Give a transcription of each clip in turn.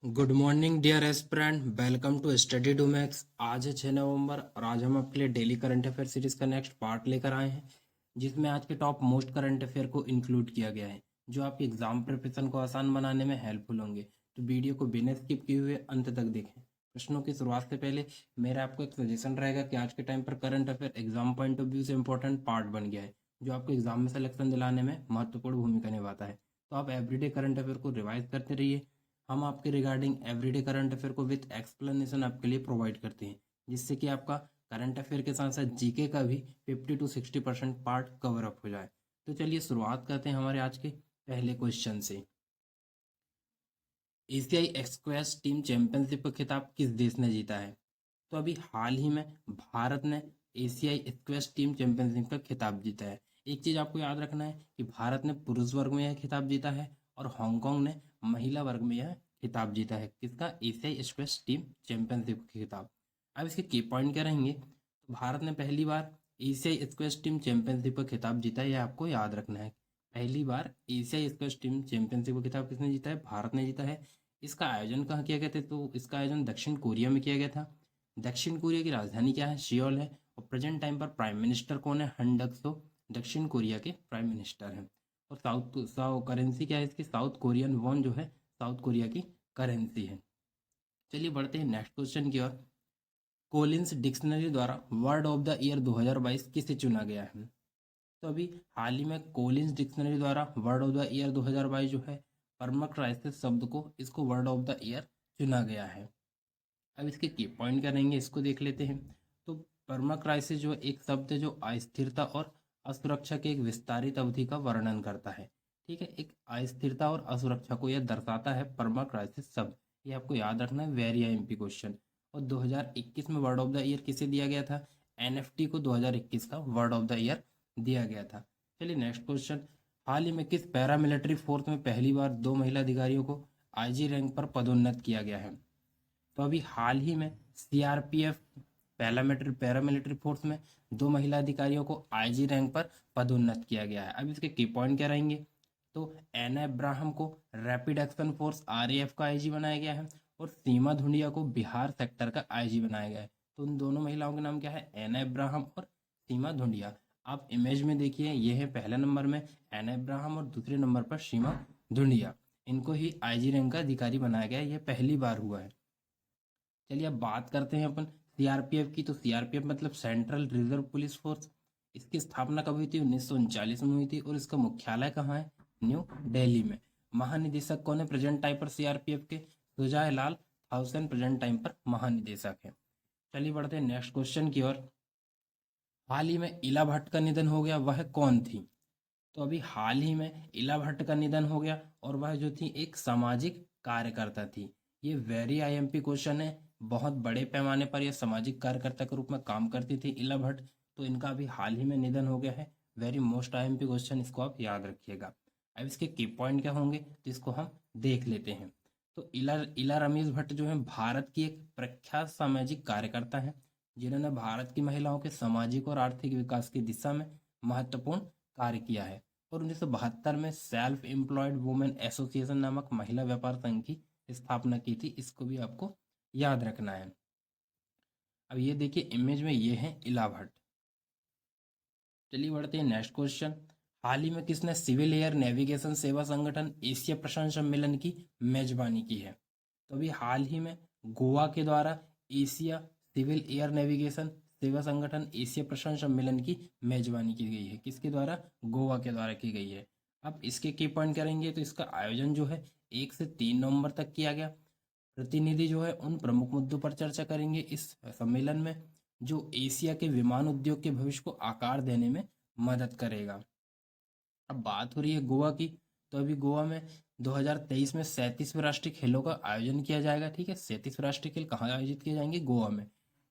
Good morning dear aspirant, welcome to study to max. आज है 6 नवंबर और आज हम आपके लिए डेली करंट अफेयर सीरीज का नेक्स्ट पार्ट लेकर आए हैं, जिसमें आज के टॉप मोस्ट करंट अफेयर को इंक्लूड किया गया है, जो आपके एग्जाम प्रिपरेशन को आसान बनाने में हेल्पफुल होंगे। तो वीडियो को बिना स्किप किए हुए अंत तक देखें। प्रश्नों की शुरुआत से पहले मेरा आपको एक सजेशन रहेगा कि आज के टाइम पर current affair exam point of view से इंपॉर्टेंट पार्ट बन गया है, जो आपको एग्जाम में सिलेक्शन दिलाने में महत्वपूर्ण भूमिका निभाता है। तो आप एवरीडे करंट अफेयर को रिवाइज करते रहिए। हम आपके रिगार्डिंग एवरीडे करंट अफेयर को विद एक्सप्लेनेशन आपके लिए प्रोवाइड करते हैं, जिससे कि आपका करंट अफेयर के साथ साथ जीके का भी 50 to 60% पार्ट कवर अप हो जाए। तो चलिए शुरुआत करते हैं हमारे आज के पहले क्वेश्चन से। एशियाई स्क्वैश टीम चैंपियनशिप का खिताब किस देश ने जीता है? तो अभी हाल ही में भारत ने एशियाई स्क्वैश टीम चैंपियनशिप का खिताब जीता है। एक चीज आपको याद रखना है कि भारत ने पुरुष वर्ग में यह खिताब जीता है और हांगकांग ने महिला वर्ग में यह खिताब जीता है। किसका? एशियाई स्क्वैश टीम चैंपियनशिप का खिताब। अब इसके की पॉइंट क्या रहेंगे? तो भारत ने पहली बार एशियाई स्क्वैश टीम चैंपियनशिप का खिताब जीता है, यह आपको याद रखना है। पहली बार एशियाई स्क्वैश टीम चैंपियनशिप का खिताब किसने जीता है? भारत ने जीता है। इसका आयोजन कहाँ किया गया था? तो इसका आयोजन दक्षिण कोरिया में किया गया था। दक्षिण कोरिया की राजधानी क्या है? सियोल है। और प्रेजेंट टाइम पर प्राइम मिनिस्टर कौन है? हन डक सो दक्षिण कोरिया के प्राइम मिनिस्टर हैं। और साउथ करेंसी क्या है इसकी? साउथ कोरियन वॉन जो है साउथ कोरिया की करेंसी है। चलिए बढ़ते हैं नेक्स्ट क्वेश्चन की ओर। कोलिंस डिक्शनरी द्वारा वर्ड ऑफ द ईयर 2022 किसे चुना गया है? तो अभी हाल ही में कोलिंस डिक्शनरी द्वारा वर्ड ऑफ द ईयर 2022 जो है परमा क्राइसिस शब्द को इसको वर्ड ऑफ द ईयर चुना गया है। अब इसके की पॉइंट क्या रहेंगे इसको देख लेते हैं। तो परमा क्राइसिस जो एक शब्द है जो अस्थिरता और असुरक्षा के एक विस्तारित अवधि का वर्णन करता है। ठीक है, एक अस्थिरता और असुरक्षा को यह दर्शाता है परमा क्राइसिस शब्द। ये आपको याद रखना है, वेरी एमपी क्वेश्चन। और 2021 में वर्ड ऑफ द ईयर किसे दिया गया था? एनएफटी को 2021 का वर्ड ऑफ द ईयर दिया गया था। चलिए नेक्स्ट क्वेश्चन। हाल ही में किस पैरामिलिट्री फोर्स में पहली बार 2 महिला अधिकारियों को आईजी रैंक पर पदोन्नत किया गया है? तो अभी हाल ही में सीआरपीएफ पैरामिलिट्री फोर्स में 2 महिला अधिकारियों को आईजी रैंक पर पदोन्नत किया गया है। अब इसके की पॉइंट क्या रहेंगे? तो एना इब्राहिम को रैपिड एक्शन फोर्स आरएएफ का आईजी बनाया गया है और सीमा धुंडिया को बिहार सेक्टर का आईजी बनाया गया है। तो उन दोनों महिलाओं के नाम क्या है? एना इब्राहिम और सीमा धुंडिया। आप इमेज में देखिए, ये है पहले नंबर में एना इब्राहिम और दूसरे नंबर पर सीमा धुंडिया। इनको ही आईजी रैंक का अधिकारी बनाया गया है, यह पहली बार हुआ है। चलिए अब बात करते हैं अपन सीआरपीएफ की। तो सीआरपीएफ मतलब सेंट्रल रिजर्व पुलिस फोर्स। इसकी स्थापना कब हुई थी? 1939 में हुई थी। और इसका मुख्यालय कहाँ है? न्यू दिल्ली में। महानिदेशक कौन है प्रेजेंट टाइम पर सीआरपीएफ के? सुजय लाल थाउसेन प्रेजेंट टाइम पर महानिदेशक है। चलिए बढ़ते हैं नेक्स्ट क्वेश्चन की ओर। हाल ही में इला भट्ट का निधन हो गया, वह कौन थी? तो अभी हाल ही में इला भट्ट का निधन हो गया और वह जो थी एक सामाजिक कार्यकर्ता थी। ये वेरी आईएमपी क्वेश्चन है। बहुत बड़े पैमाने पर यह सामाजिक कार्यकर्ता के रूप में काम करती थी इला भट्ट। तो इनका अभी हाल ही में निधन हो गया है। वेरी मोस्ट आईएमपी क्वेश्चन, इसको आप याद रखिएगा। अब इसके की पॉइंट क्या होंगे तो इसको हम देख लेते हैं। तो इला इला रमेश भट्ट जो है भारत की एक प्रख्यात सामाजिक कार्यकर्ता है, जिन्होंने भारत की महिलाओं के सामाजिक और आर्थिक विकास की दिशा में महत्वपूर्ण कार्य किया है। और 1972 में सेल्फ एम्प्लॉयड वुमेन एसोसिएशन नामक महिला व्यापार संघ की स्थापना की थी। इसको भी आपको याद रखना है। अब ये देखिए इमेज में ये है इला भट्ट। चलिए बढ़ते हैं नेक्स्ट क्वेश्चन। हाल ही में किसने सिविल एयर नेविगेशन सेवा संगठन एशिया प्रशांत सम्मेलन की मेजबानी की है? तो अभी हाल ही में गोवा के द्वारा एशिया सिविल एयर नेविगेशन सेवा संगठन एशिया प्रशांत सम्मेलन की मेजबानी की गई है। किसके द्वारा? गोवा के द्वारा की गई है। अब इसके की पॉइंट करेंगे तो इसका आयोजन जो है 1 से 3 नवंबर तक किया गया। प्रतिनिधि जो है उन प्रमुख मुद्दों पर चर्चा करेंगे इस सम्मेलन में, जो एशिया के विमान उद्योग के भविष्य को आकार देने में मदद करेगा। अब बात हो रही है गोवा की। तो अभी गोवा में 2023 में 37वें राष्ट्रीय खेलों का आयोजन किया जाएगा। ठीक है, 37वें राष्ट्रीय खेल कहाँ आयोजित किए जाएंगे? गोवा में।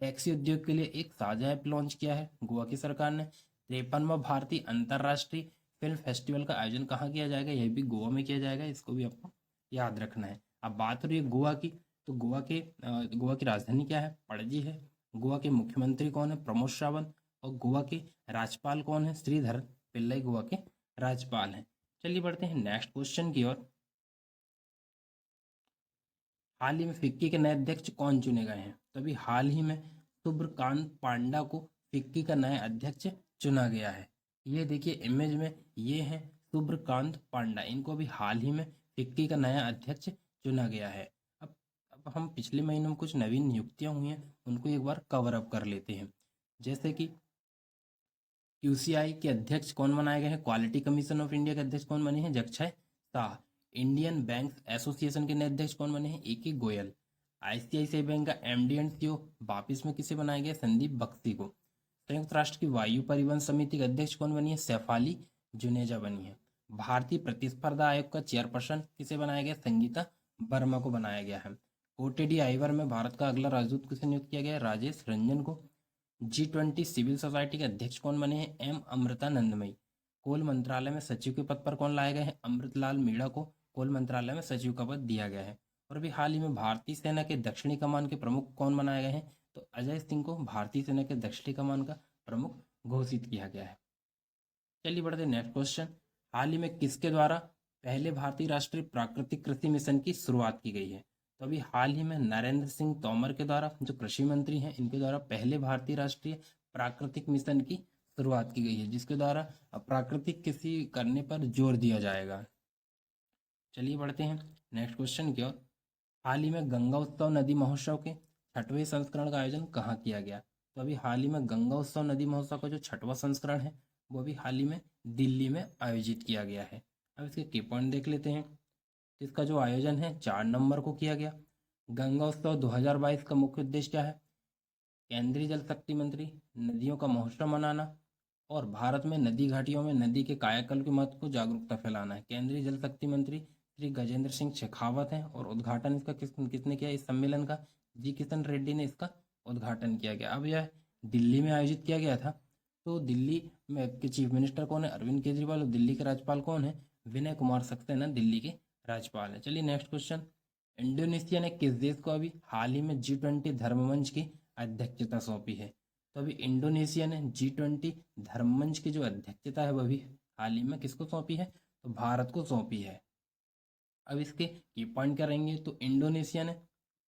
टैक्सी उद्योग के लिए एक साझा ऐप लॉन्च किया है गोवा की सरकार ने। 53वां भारतीय अंतर्राष्ट्रीय फिल्म फेस्टिवल का आयोजन कहाँ किया जाएगा? यह भी गोवा में किया जाएगा, इसको भी आपको याद रखना है। अब बात हो रही है गोवा की। तो गोवा की राजधानी क्या है? पणजी है। गोवा के मुख्यमंत्री कौन है? प्रमोद सावंत। और गोवा के राज्यपाल कौन है? श्रीधर पिल्लई गोवा के राज्यपाल हैं। चलिए बढ़ते हैं नेक्स्ट क्वेश्चन की ओर। हाल ही में फिक्की के नए अध्यक्ष कौन चुने गए हैं? तो अभी हाल ही में शुभ्रकांत पांडा को फिक्की का नया अध्यक्ष चुना गया है। ये देखिए इमेज में, ये है शुभ्रकांत पांडा, इनको अभी हाल ही में फिक्की का नया अध्यक्ष चुना गया है। अब अब हम पिछले महीने में कुछ नवीन नियुक्तियां हुई हैं उनको एक बार कवर अप कर लेते हैं। जैसे कि क्यूसीआई के अध्यक्ष कौन बनाए गए हैं? क्वालिटी कमीशन ऑफ इंडिया के अध्यक्ष कौन बने हैं? जगछय शाह। इंडियन बैंक एसोसिएशन के नए अध्यक्ष कौन बने हैं? ए गोयल। आईसीआईसीआई बैंक का एमडी एंड सीईओ वापिस में किसे बनाया गया? संदीप बख्शी को। संयुक्त राष्ट्र की वायु परिवहन समिति के अध्यक्ष कौन बनी है? सैफाली जुनेजा बनी है। भारतीय प्रतिस्पर्धा आयोग का चेयरपर्सन किसे बनाया गया? संगीता वर्मा को बनाया गया है। ओटीडी आईवर में भारत का अगला राजदूत किसे नियुक्त किया गया है? राजेश रंजन को। G20 सिविल सोसाइटी के अध्यक्ष कौन बने हैं? एम अमृतानंदमयी। कोल मंत्रालय में सचिव के पद पर कौन लाए गए हैं? अमृतलाल मीणा को कोल मंत्रालय में सचिव का पद दिया गया है। और अभी हाल ही में भारतीय सेना के दक्षिणी कमान के प्रमुख कौन बनाए गए हैं? तो अजय सिंह को भारतीय सेना के दक्षिणी कमान का प्रमुख घोषित किया गया है। चलिए बढ़ते नेक्स्ट क्वेश्चन। हाल ही में किसके द्वारा पहले भारतीय राष्ट्रीय प्राकृतिक कृषि मिशन की शुरुआत की गई है? तो अभी हाल ही में नरेंद्र सिंह तोमर के द्वारा, जो कृषि मंत्री हैं, इनके द्वारा पहले भारतीय राष्ट्रीय प्राकृतिक मिशन की शुरुआत की गई है, जिसके द्वारा प्राकृतिक कृषि करने पर जोर दिया जाएगा। चलिए बढ़ते हैं नेक्स्ट क्वेश्चन की ओर। हाल ही में गंगा उत्सव नदी महोत्सव के 6वें संस्करण का आयोजन कहाँ किया गया? तो अभी हाल ही में गंगा उत्सव नदी महोत्सव का जो 6वां संस्करण है वो अभी हाल ही में दिल्ली में आयोजित किया गया है। अब इसके की पॉइंट देख लेते हैं। इसका जो आयोजन है 4 नवंबर को किया गया। गंगा उत्सव 2022 का मुख्य उद्देश्य क्या है? केंद्रीय जल शक्ति मंत्री, नदियों का महोत्सव मनाना और भारत में नदी घाटियों में नदी के कायाकल्प के महत्व को जागरूकता फैलाना है। केंद्रीय जल शक्ति मंत्री श्री गजेंद्र सिंह शेखावत हैं और उद्घाटन इसका किसने किया इस सम्मेलन का? जी किशन रेड्डी ने इसका उद्घाटन किया गया। अब यह दिल्ली में आयोजित किया गया था। तो दिल्ली में के चीफ मिनिस्टर कौन है? अरविंद केजरीवाल। और दिल्ली के राज्यपाल कौन है? विनय कुमार सक्सेना दिल्ली के राज्यपाल है। चलिए नेक्स्ट क्वेश्चन। इंडोनेशिया ने किस देश को अभी हाल ही में G20 धर्ममंच की अध्यक्षता सौंपी है? तो अभी इंडोनेशिया ने G20 धर्ममंच की जो अध्यक्षता है वह भी हाल ही में किसको सौंपी है? तो भारत को सौंपी है। अब इसके की पॉइंट क्या रहेंगे? तो इंडोनेशिया ने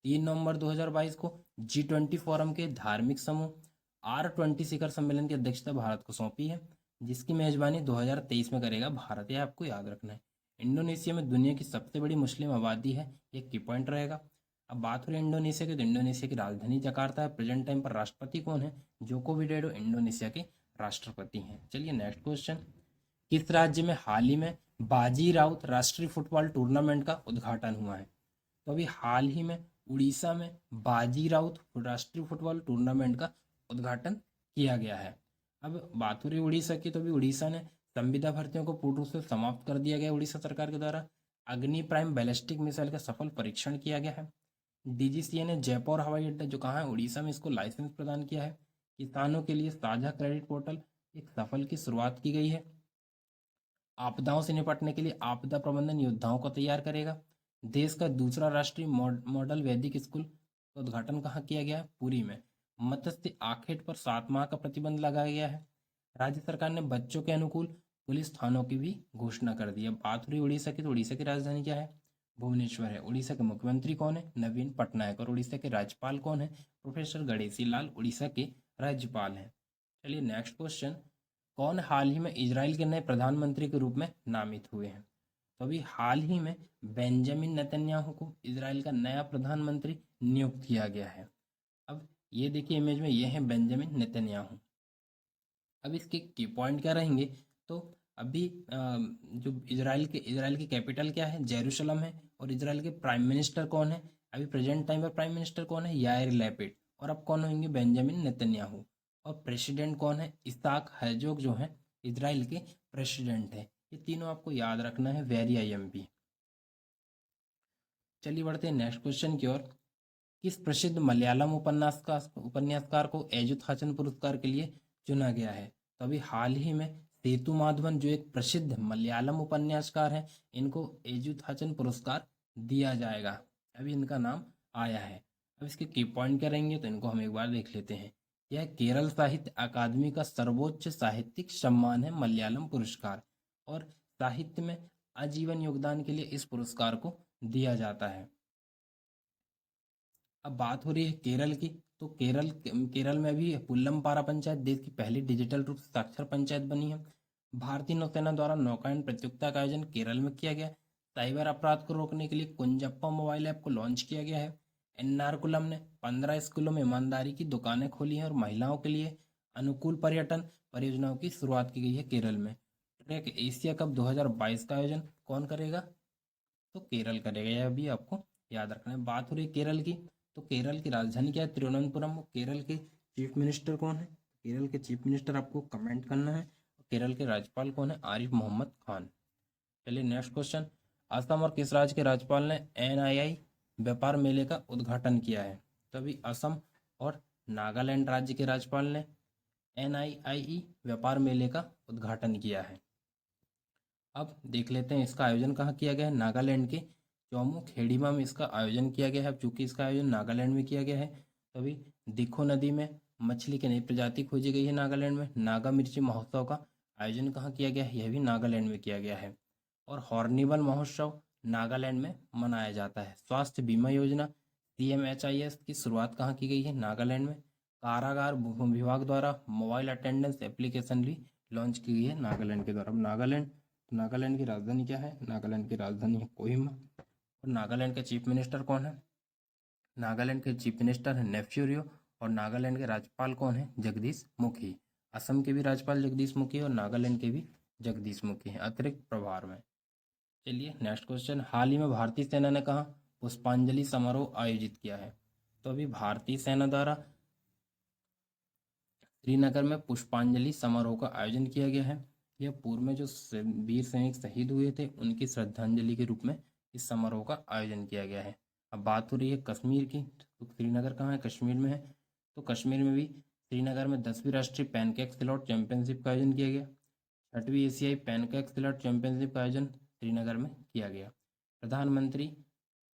3 नवंबर 2022 को G20 फोरम के धार्मिक समूह R20 शिखर सम्मेलन की अध्यक्षता भारत को सौंपी है, जिसकी मेजबानी 2023 में करेगा भारत। यह आपको याद रखना है। इंडोनेशिया में दुनिया की सबसे बड़ी मुस्लिम आबादी है, एक की पॉइंट रहेगा। अब बात हो रही है इंडोनेशिया की, तो इंडोनेशिया की राजधानी जकार्ता है। प्रेजेंट टाइम पर राष्ट्रपति कौन है? जोको विडोडो इंडोनेशिया के राष्ट्रपति हैं। चलिए नेक्स्ट क्वेश्चन। किस राज्य में हाल ही में बाजी राउत राष्ट्रीय फुटबॉल टूर्नामेंट का उद्घाटन हुआ है? तो अभी हाल ही में उड़ीसा में बाजी राउत राष्ट्रीय फुटबॉल टूर्नामेंट का उद्घाटन किया गया है। अब बात हो रही उड़ीसा की, तो अभी उड़ीसा ने संविदा भर्तियों को पूर्ण रूप से समाप्त कर दिया गया। उड़ीसा सरकार के द्वारा अग्नि प्राइम बैलिस्टिक मिसाइल का सफल परीक्षण किया गया है। डीजीसीए ने जयपुर हवाई अड्डा जो कहाँ है? उड़ीसा में, इसको लाइसेंस प्रदान किया है। किसानों के लिए साझा क्रेडिट पोर्टल एक सफल की शुरुआत की गई है। आपदाओं से निपटने के लिए आपदा प्रबंधन योद्धाओं को तैयार करेगा। देश का दूसरा राष्ट्रीय मॉडल वैदिक स्कूल का उद्घाटन कहाँ किया गया है? पुरी में। मत्स्य आखेट पर 7 माह का प्रतिबंध लगाया गया है। राज्य सरकार ने बच्चों के अनुकूल पुलिस थानों की भी घोषणा कर दी है। बात हुई उड़ीसा की, तो उड़ीसा की राजधानी क्या है? भुवनेश्वर है। उड़ीसा के मुख्यमंत्री कौन है? नवीन पटनायक। और उड़ीसा के राज्यपाल कौन है? प्रोफेसर गणेशी लाल उड़ीसा के राज्यपाल हैं। चलिए नेक्स्ट क्वेश्चन। कौन हाल ही में इजराइल के नए प्रधानमंत्री के रूप में नामित हुए हैं? तो अभी हाल ही में बेंजामिन नेतन्याहू को इजराइल का नया प्रधानमंत्री नियुक्त किया गया है। अब ये देखिए इमेज में, ये है बेंजामिन नेतन्याहू। अब इसके की पॉइंट क्या रहेंगे? तो अभी जो इजराइल की कैपिटल क्या है? जेरूशलम है। और इजराइल के प्राइम मिनिस्टर कौन है? अभी प्रेजेंट टाइम पर प्राइम मिनिस्टर कौन है? Yair Lapid. और अब कौन होंगे? Benjamin Netanyahu. और प्रेसिडेंट कौन है? इसाक हेर्जोग जो है इजराइल के प्रेसिडेंट है। ये तीनों आपको याद रखना है, वेरी IMP। चलिए बढ़ते हैं नेक्स्ट क्वेश्चन की ओर। किस प्रसिद्ध मलयालम उपन्यासकार को एजुथाचन पुरस्कार के लिए चुना गया है? तो अभी हाल ही में सेतु माधवन, जो एक प्रसिद्ध मलयालम उपन्यासकार हैं, इनको एजुथाचन पुरस्कार दिया जाएगा। अभी इनका नाम आया है। अब इसके की पॉइंट क्या रहेंगे? तो इनको हम एक बार देख लेते हैं। यह केरल साहित्य अकादमी का सर्वोच्च साहित्यिक सम्मान है, मलयालम पुरस्कार। और साहित्य में आजीवन योगदान के लिए इस पुरस्कार को दिया जाता है। अब बात हो रही है केरल की। तो केरल में भी पुल्लमपारा पंचायत देश की पहली डिजिटल रूप से साक्षर पंचायत बनी है। भारतीय नौसेना द्वारा नौकायन प्रतियोगिता का आयोजन केरल में किया गया। साइबर अपराध को रोकने के लिए कुंजप्पा मोबाइल ऐप को लॉन्च किया गया है। एर्नाकुलम ने 15 स्कूलों में ईमानदारी की दुकानें खोली हैं और महिलाओं के लिए अनुकूल पर्यटन परियोजनाओं की शुरुआत की गई है केरल में। ट्रैक एशिया कप 2022 का आयोजन कौन करेगा? तो केरल करेगा, यह भी आपको याद रखना है। बात हो रही है केरल की। तो केरल की राजधानी क्या है? तिरुवनंतपुरम। केरल के चीफ मिनिस्टर कौन है? केरल के चीफ मिनिस्टर आपको कमेंट करना है। केरल के राज्यपाल कौन है? आरिफ मोहम्मद खान। चलिए नेक्स्ट क्वेश्चन। असम और किस राज्य के राज्यपाल ने NII व्यापार मेले का उद्घाटन किया है? तो अभी असम और नागालैंड राज्य के राज्यपाल ने NII व्यापार मेले का उद्घाटन किया है। अब देख लेते हैं इसका आयोजन कहाँ किया गया है। नागालैंड के चौमू खेड़ीमा में इसका आयोजन किया गया है। अब चूंकि इसका आयोजन नागालैंड में किया गया है, तो अभी दिखो नदी में मछली की नई प्रजाति खोजी गई है नागालैंड में। नागा मिर्ची महोत्सव का आयोजन कहाँ किया गया है? यह भी नागालैंड में किया गया है। और हॉर्निवल महोत्सव नागालैंड में मनाया जाता है। स्वास्थ्य बीमा योजना CMHIS की शुरुआत कहाँ की गई है? नागालैंड में। कारागार विभाग द्वारा मोबाइल अटेंडेंस एप्लीकेशन भी लॉन्च की गई है नागालैंड के द्वारा। अब नागालैंड की राजधानी क्या है? नागालैंड की राजधानी है कोहिमा। और नागालैंड के चीफ मिनिस्टर कौन है? नागालैंड के चीफ मिनिस्टर है नेफ्यू रियो। और नागालैंड के राज्यपाल कौन है? जगदीश मुखी। असम के भी राज्यपाल जगदीश मुखी और नागालैंड के भी जगदीश मुखी हैं अतिरिक्त प्रभार में। चलिए नेक्स्ट क्वेश्चन। हाल ही में भारतीय सेना ने कहा पुष्पांजलि समारोह आयोजित किया है? तो अभी भारतीय सेना द्वारा श्रीनगर में पुष्पांजलि समारोह का आयोजन किया गया है। यह पूर्व में जो वीर सैनिक शहीद हुए थे उनकी श्रद्धांजलि के रूप में इस समारोह का आयोजन किया गया है। अब बात हो रही है कश्मीर की। तो श्रीनगर कहाँ है? कश्मीर में है। तो कश्मीर में भी श्रीनगर में 10वीं राष्ट्रीय पैनकेक सिलौट चैंपियनशिप का आयोजन किया गया। 6वीं एशियाई पैनकेक सिलौट चैंपियनशिप का आयोजन श्रीनगर में किया गया। प्रधानमंत्री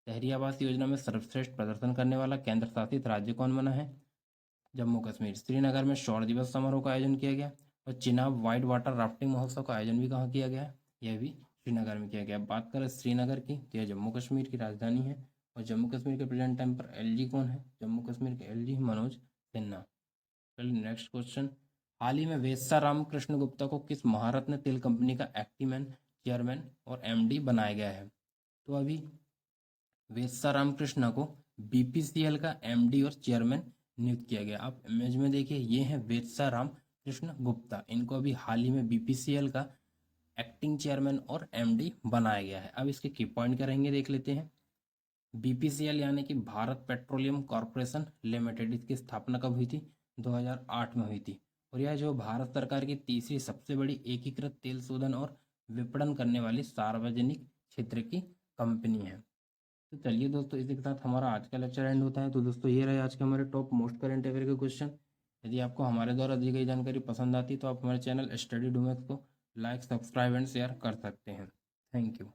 शहरी आवास योजना में सर्वश्रेष्ठ प्रदर्शन करने वाला केंद्र शासित राज्य कौन बना है? जम्मू कश्मीर। श्रीनगर में शौर्य दिवस समारोह का आयोजन किया गया। और चिनाब वाइट वाटर राफ्टिंग महोत्सव का आयोजन भी कहाँ किया गया है? यह भी श्रीनगर में किया गया। बात करें श्रीनगर की, तो यह जम्मू कश्मीर की राजधानी है। और जम्मू कश्मीर के प्रेजेंट टाइम पर LG कौन है? जम्मू कश्मीर के LG मनोज सिन्हा। चलिए नेक्स्ट क्वेश्चन। हाल ही में वेस्सा रामकृष्ण गुप्ता को किस महारत्न तेल कंपनी का एक्टिव चेयरमैन और MD बनाया गया है? तो अभी वेस्सा रामकृष्ण को BPCL का MD और चेयरमैन नियुक्त किया गया। आप इमेज में देखिए, ये हैं वेस्सा रामकृष्ण गुप्ता। इनको अभी हाल ही में BPCL का एक्टिंग चेयरमैन और MD बनाया गया है। अब इसके की पॉइंट क्या रहेंगे देख लेते हैं। BPCL यानी कि भारत पेट्रोलियम कॉरपोरेशन लिमिटेड, इसकी स्थापना कब हुई थी? 2008 में हुई थी। और यह जो भारत सरकार की तीसरी सबसे बड़ी एकीकृत तेल शोधन और विपणन करने वाली सार्वजनिक क्षेत्र की कंपनी है। तो चलिए दोस्तों, इसी के साथ हमारा आज का लेक्चर एंड होता है। तो दोस्तों ये रहे आज के हमारे टॉप मोस्ट करंट अफेयर के क्वेश्चन। यदि आपको हमारे द्वारा दी गई जानकारी पसंद आती तो आप हमारे चैनल स्टडी डूमेक्स को लाइक, सब्सक्राइब एंड शेयर कर सकते हैं। Thank you.